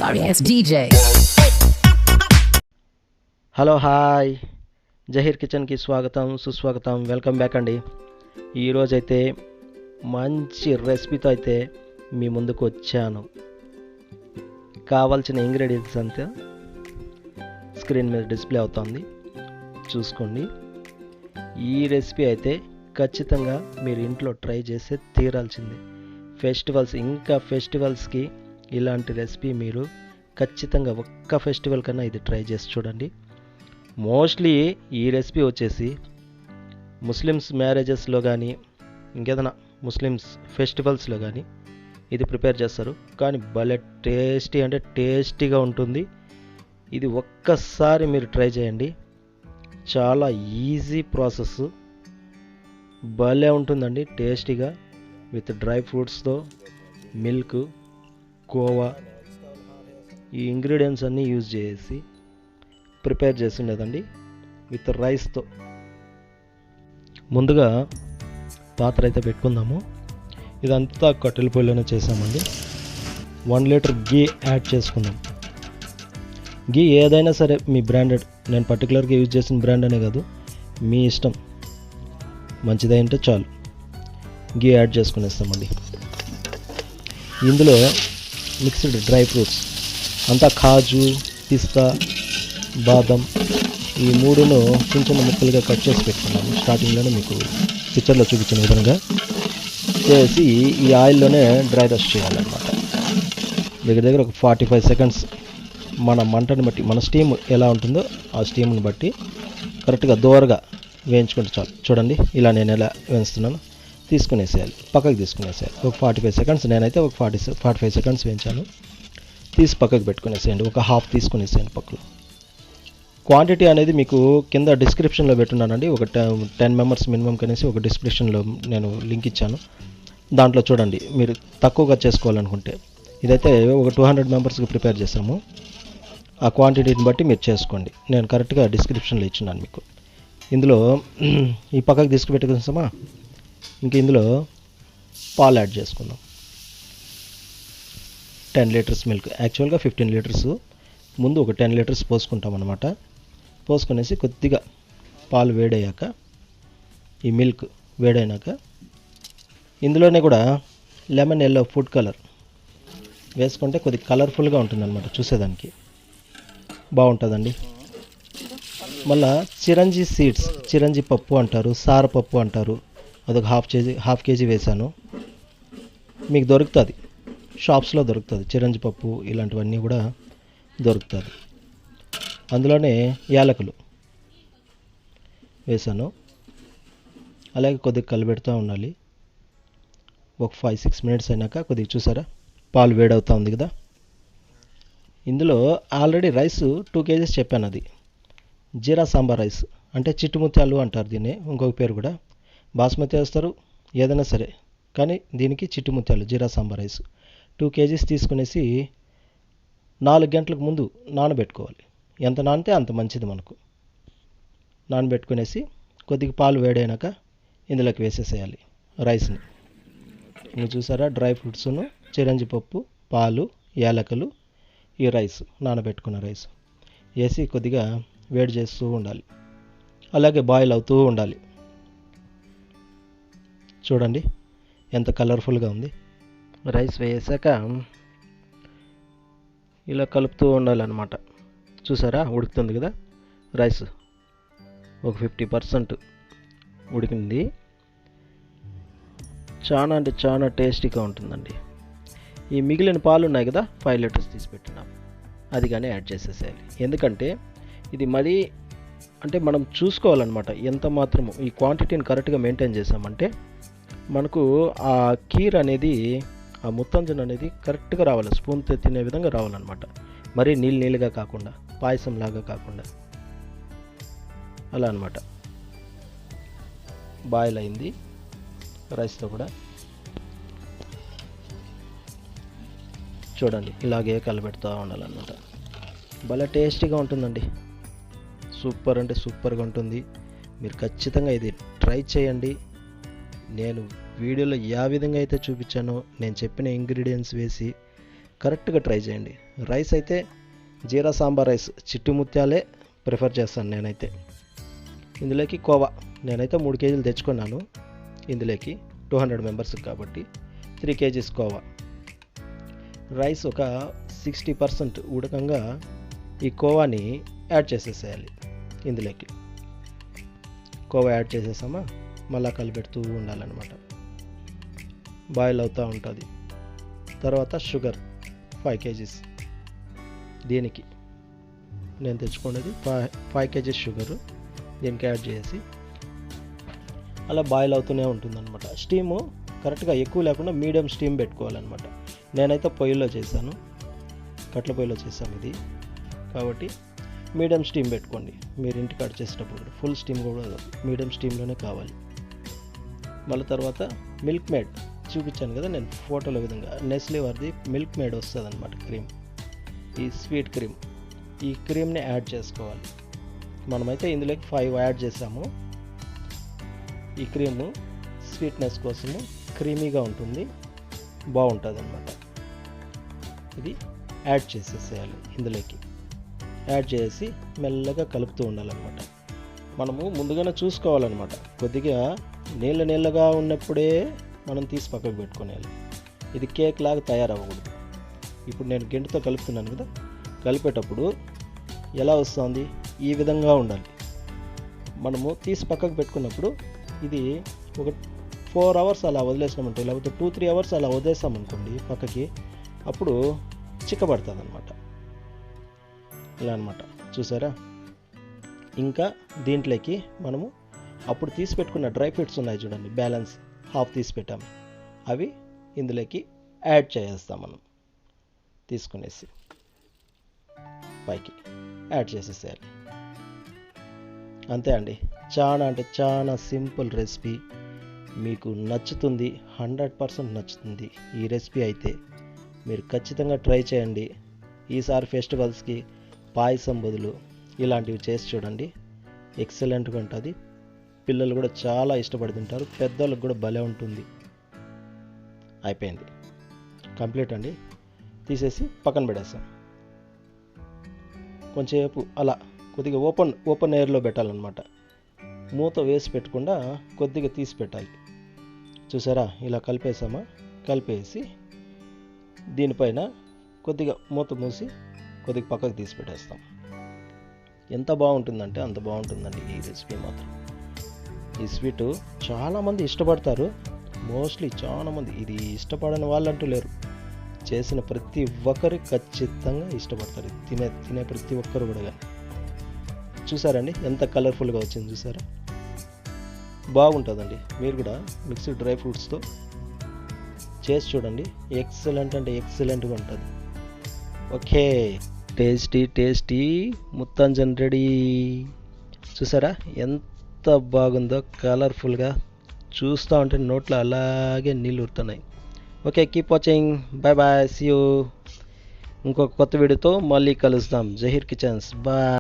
sorry ass DJ. Hello hi Zaheer కిచెన్కి స్వాగతం సుస్వాగతం. వెల్కమ్ బ్యాక్ అండి. ఈరోజైతే మంచి రెసిపీతో అయితే మీ ముందుకు వచ్చాను. కావాల్సిన ఇంగ్రీడియంట్స్ అంతా స్క్రీన్ మీద డిస్ప్లే అవుతుంది, చూసుకోండి. ఈ రెసిపీ అయితే ఖచ్చితంగా మీరు ఇంట్లో ట్రై చేసే తీరాల్సిందే. ఫెస్టివల్స్కి ఇలాంటి రెసిపీ మీరు ఖచ్చితంగా ఒక్క ఫెస్టివల్ కన్నా ఇది ట్రై చేసి చూడండి. మోస్ట్లీ ఈ రెసిపీ వచ్చేసి ముస్లిమ్స్ మ్యారేజెస్లో కానీ ఇంకేదైనా ముస్లిమ్స్ ఫెస్టివల్స్లో కానీ ఇది ప్రిపేర్ చేస్తారు. కానీ భలే టేస్టీ అంటే టేస్టీగా ఉంటుంది. ఇది ఒక్కసారి మీరు ట్రై చేయండి. చాలా ఈజీ ప్రాసెస్, భలే ఉంటుందండి టేస్టీగా. విత్ డ్రై ఫ్రూట్స్తో, మిల్క్, కోవా, ఈ ఇంగ్రీడియంట్స్ అన్నీ యూజ్ చేసి ప్రిపేర్ చేసి ఉండేదండి విత్ రైస్తో. ముందుగా పాత్ర అయితే పెట్టుకుందాము. ఇదంతా కట్టెల పొయ్యిలోనే చేసామండి. 1 లీటర్ గీ యాడ్ చేసుకుందాం. గీ ఏదైనా సరే మీ బ్రాండెడ్, నేను పర్టికులర్గా యూజ్ చేసిన బ్రాండ్ అనే కాదు, మీ ఇష్టం, మంచిదైంటే చాలు. గీ యాడ్ చేసుకునేస్తామండి. ఇందులో మిక్స్డ్ డ్రై ఫ్రూట్స్ అంతా కాజు, పిస్తా, బాదం, ఈ మూడును చిన్న చిన్న ముక్కలుగా కట్ చేసి పెట్టుకున్నాము. స్టార్టింగ్లోనే మీకు పిక్చర్లో చూపించిన విధంగా చేసి ఈ ఆయిల్లోనే డ్రై రోస్ట్ చేయాలన్నమాట. దగ్గర ఒక 45 సెకండ్స్ మన మంటని బట్టి, మన స్టీమ్ ఎలా ఉంటుందో ఆ స్టీమ్ని బట్టి కరెక్ట్గా దోరగా వేయించుకుంటే చాలు. చూడండి, ఇలా నేను ఎలా వేయిస్తున్నాను. తీసుకునేసేయాలి, పక్కకు తీసుకునేసేయాలి. ఒక 45 సెకండ్స్, నేనైతే ఒక 45 సెకండ్స్ వేయించాను. తీసి పక్కకు పెట్టుకునేసేయండి. ఒక హాఫ్ తీసుకునేసేయండి పక్కలో. క్వాంటిటీ అనేది మీకు కింద డిస్క్రిప్షన్లో పెట్టున్నానండి. ఒక 10 మెంబర్స్ మినిమం కనేసి ఒక డిస్క్రిప్షన్లో నేను లింక్ ఇచ్చాను. దాంట్లో చూడండి, మీరు తక్కువగా చేసుకోవాలనుకుంటే. ఇదైతే ఒక 200 మెంబర్స్కి ప్రిపేర్ చేసాము. ఆ క్వాంటిటీని బట్టి మీరు చేసుకోండి. నేను కరెక్ట్గా డిస్క్రిప్షన్లో ఇచ్చినాను మీకు. ఇందులో ఈ పక్కకు తీసుకుపెట్టుకున్నామా, ఇంక ఇందులో పాలు యాడ్ చేసుకుందాం. 10 లీటర్స్ మిల్క్, యాక్చువల్గా 15 లీటర్స్. ముందు ఒక 10 లీటర్స్ పోసుకుంటాం అన్నమాట. పోసుకునేసి కొద్దిగా పాలు వేడయ్యాక, ఈ మిల్క్ వేడైనాక ఇందులోనే కూడా లెమన్ ఎల్లో ఫుడ్ కలర్ వేసుకుంటే కొద్దిగా కలర్ఫుల్గా ఉంటుందన్నమాట, చూసేదానికి బాగుంటుందండి. మళ్ళా చిరంజీ సీడ్స్, చిరంజీ పప్పు అంటారు, సారపప్పు అంటారు, అదొక హాఫ్ కేజీ వేసాను. మీకు దొరుకుతుంది, షాప్స్లో దొరుకుతుంది. చిరంజీ పప్పు ఇలాంటివన్నీ కూడా దొరుకుతుంది. అందులోనే యాలకులు వేసాను. అలాగే కొద్దిగా కలిపెడుతూ ఉండాలి. ఒక 5-6 మినిట్స్ అయినాక కొద్దిగా చూసారా, పాలు వేడవుతూ ఉంది కదా. ఇందులో ఆల్రెడీ రైస్ 2 కేజీస్ చెప్పాను. అది జీరా సాంబార్ రైస్, అంటే చిట్టుముత్యాలు అంటారు దీన్ని, ఇంకొక పేరు కూడా. బాస్మతి వేస్తారు, ఏదైనా సరే, కానీ దీనికి చిట్టుముత్యాలు జీరా సాంబార్ రైస్ 2 కేజీస్ తీసుకునేసి 4 గంటలకు ముందు నానబెట్టుకోవాలి. ఎంత నానితే అంత మంచిది మనకు. నానబెట్టుకునేసి కొద్దిగా పాలు వేడైనాక ఇందులోకి వేసేసేయాలి రైస్ని. మీరు చూసారా, డ్రై ఫ్రూట్స్ను, చిరంజి పప్పు, పాలు, యాలకులు, ఈ రైస్, నానబెట్టుకున్న రైస్ వేసి కొద్దిగా వేడి చేస్తూ ఉండాలి. అలాగే బాయిల్ అవుతూ ఉండాలి. చూడండి ఎంత కలర్ఫుల్గా ఉంది. రైస్ వేసాక ఇలా కలుపుతూ ఉండాలన్నమాట. చూసారా, ఉడుకుతుంది కదా రైస్. ఒక 50% ఉడికింది. చాలా అంటే చాలా టేస్టీగా ఉంటుందండి. ఈ మిగిలిన పాలు ఉన్నాయి కదా, 5 లీటర్స్ తీసి పెట్టినాం, అది కానీ యాడ్ చేసేసేయాలి. ఎందుకంటే ఇది మరీ అంటే మనం చూసుకోవాలన్నమాట ఎంత మాత్రము. ఈ క్వాంటిటీని కరెక్ట్గా మెయింటైన్ చేసామంటే మనకు ఆ కీర్ అనేది, ఆ ముత్తంజన్ అనేది కరెక్ట్గా రావాలి, స్పూన్తో తినే విధంగా రావాలన్నమాట. మరీ నీళ్ళుగా కాకుండా, పాయసంలాగా కాకుండా, అలా అన్నమాట. బాయిల్ అయింది రైస్తో కూడా. చూడండి, ఇలాగే కలబెడుతూ ఉండాలన్నమాట. భలే టేస్టీగా ఉంటుందండి. సూపర్ అంటే సూపర్గా ఉంటుంది. మీరు ఖచ్చితంగా ఇది ట్రై చేయండి. నేను వీడియోలో ఏ విధంగా అయితే చూపించానో, నేను చెప్పిన ఇంగ్రీడియంట్స్ వేసి కరెక్ట్గా ట్రై చేయండి. రైస్ అయితే జీరా సాంబార్ రైస్ చిట్టి ముత్యాలే ప్రిఫర్ చేస్తాను నేనైతే. ఇందులోకి కోవా నేనైతే 3 కేజీలు తెచ్చుకున్నాను. ఇందులోకి 200 మెంబర్స్కి కాబట్టి 3 కేజీస్ కోవా. రైస్ ఒక 60% ఉడకంగా ఈ కోవాని యాడ్ చేసేసేయాలి. ఇందులోకి కోవా యాడ్ చేసేసామా, మళ్ళీ కలిపెడుతూ ఉండాలన్నమాట. బాయిల్ అవుతూ ఉంటుంది. తర్వాత షుగర్ 5 కేజీస్. దీనికి నేను తెచ్చుకున్నది 5 కేజీస్ షుగరు దీనికి యాడ్ చేసి అలా బాయిల్ అవుతూనే ఉంటుందన్నమాట. స్టీము కరెక్ట్గా ఎక్కువ లేకుండా మీడియం స్టీమ్ పెట్టుకోవాలన్నమాట. నేనైతే పొయ్యిలో చేశాను, కట్ల పొయ్యిలో చేశాను ఇది కాబట్టి మీడియం స్టీమ్ పెట్టుకోండి. మీరు ఇంటికి కట్ చేసేటప్పుడు ఫుల్ స్టీమ్ కూడా మీడియం స్టీమ్లోనే కావాలి. మళ్ళీ తర్వాత మిల్క్ మేడ్ చూపించాను కదా నేను ఫోటోలో విధంగా, నెస్లే వారిది మిల్క్ మేడ్ వస్తుంది అనమాట క్రీమ్. ఈ స్వీట్ క్రీమ్, ఈ క్రీమ్ని యాడ్ చేసుకోవాలి. మనమైతే ఇందులోకి 5 యాడ్ చేసాము. ఈ క్రీము స్వీట్నెస్ కోసము క్రీమీగా ఉంటుంది, బాగుంటుంది అనమాట. ఇది యాడ్ చేసేసేయాలి. ఇందులోకి యాడ్ చేసి మెల్లగా కలుపుతూ ఉండాలన్నమాట. మనము ముందుగానే చూసుకోవాలన్నమాట. కొద్దిగా నీళ్ళగా ఉన్నప్పుడే మనం తీసి పక్కకు పెట్టుకోవాలి. ఇది కేక్ లాగా తయారవ్వకూడదు. ఇప్పుడు నేను గెంటుతో కలుపుతున్నాను కదా, కలిపేటప్పుడు ఎలా వస్తుంది, ఈ విధంగా ఉండాలి. మనము తీసి పక్కకు పెట్టుకున్నప్పుడు ఇది ఒక 4 అవర్స్ అలా వదిలేసినామంటే, లేకపోతే 2-3 అవర్స్ అలా వదిలేసామనుకోండి పక్కకి, అప్పుడు చిక్కబడుతుంది అనమాట. ఇలా అనమాట, చూసారా. ఇంకా దీంట్లోకి మనము అప్పుడు తీసి పెట్టుకున్న డ్రై ఫ్రూట్స్ ఉన్నాయి చూడండి, బ్యాలెన్స్ హాఫ్ తీసి పెట్టాము, అవి ఇందులోకి యాడ్ చేసేస్తాం. మనం తీసుకునేసి పైకి యాడ్ చేసేసేయాలి. అంతే అండి. చాలా అంటే చాలా సింపుల్ రెసిపీ. మీకు నచ్చుతుంది, 100% నచ్చుతుంది ఈ రెసిపీ అయితే. మీరు ఖచ్చితంగా ట్రై చేయండి. ఈసారి ఫెస్టివల్స్కి పాయసం బదులు ఇలాంటివి చేసి చూడండి, ఎక్సలెంట్గా ఉంటుంది. పిల్లలు కూడా చాలా ఇష్టపడి తింటారు, పెద్దోళ్ళకి కూడా భలే ఉంటుంది. అయిపోయింది, కంప్లీట్ అండి. తీసేసి పక్కన పెడేస్తాం. కొంచెంసేపు అలా కొద్దిగా ఓపెన్ ఎయిర్లో పెట్టాలన్నమాట. మూత వేసి పెట్టకుండా కొద్దిగా తీసి పెట్టాలి. చూసారా, ఇలా కలిపేసామా, కలిపేసి దీనిపైన కొద్దిగా మూత మూసి కొద్దిగా పక్కకు తీసి పెట్టేస్తాం. ఎంత బాగుంటుందంటే అంత బాగుంటుందండి ఈ రెసిపీ మాత్రం. ఈ స్వీటు చాలామంది ఇష్టపడతారు, మోస్ట్లీ చాలామంది. ఇది ఇష్టపడని వాళ్ళంటూ లేరు. చేసిన ప్రతి ఒక్కరు ఖచ్చితంగా ఇష్టపడతారు, తినే ప్రతి ఒక్కరు కూడా. కానీ చూసారండి ఎంత కలర్ఫుల్గా వచ్చింది, చూసారా, బాగుంటుందండి. మీరు కూడా మిక్స్డ్ డ్రై ఫ్రూట్స్తో చేసి చూడండి, ఎక్సలెంట్ అంటే ఎక్సలెంట్గా ఉంటుంది. Okay, tasty Mutanjan ready. చూసారా ఎంత బాగుందో, కలర్ఫుల్గా. చూస్తూ ఉంటే నోట్లో అలాగే నీళ్ళు ఊరుతున్నాయి. Okay, keep watching, bye bye, see you. ఇంకొక కొత్త వీడియోతో మళ్ళీ కలుస్తాం. Zaheer Kitchens, bye.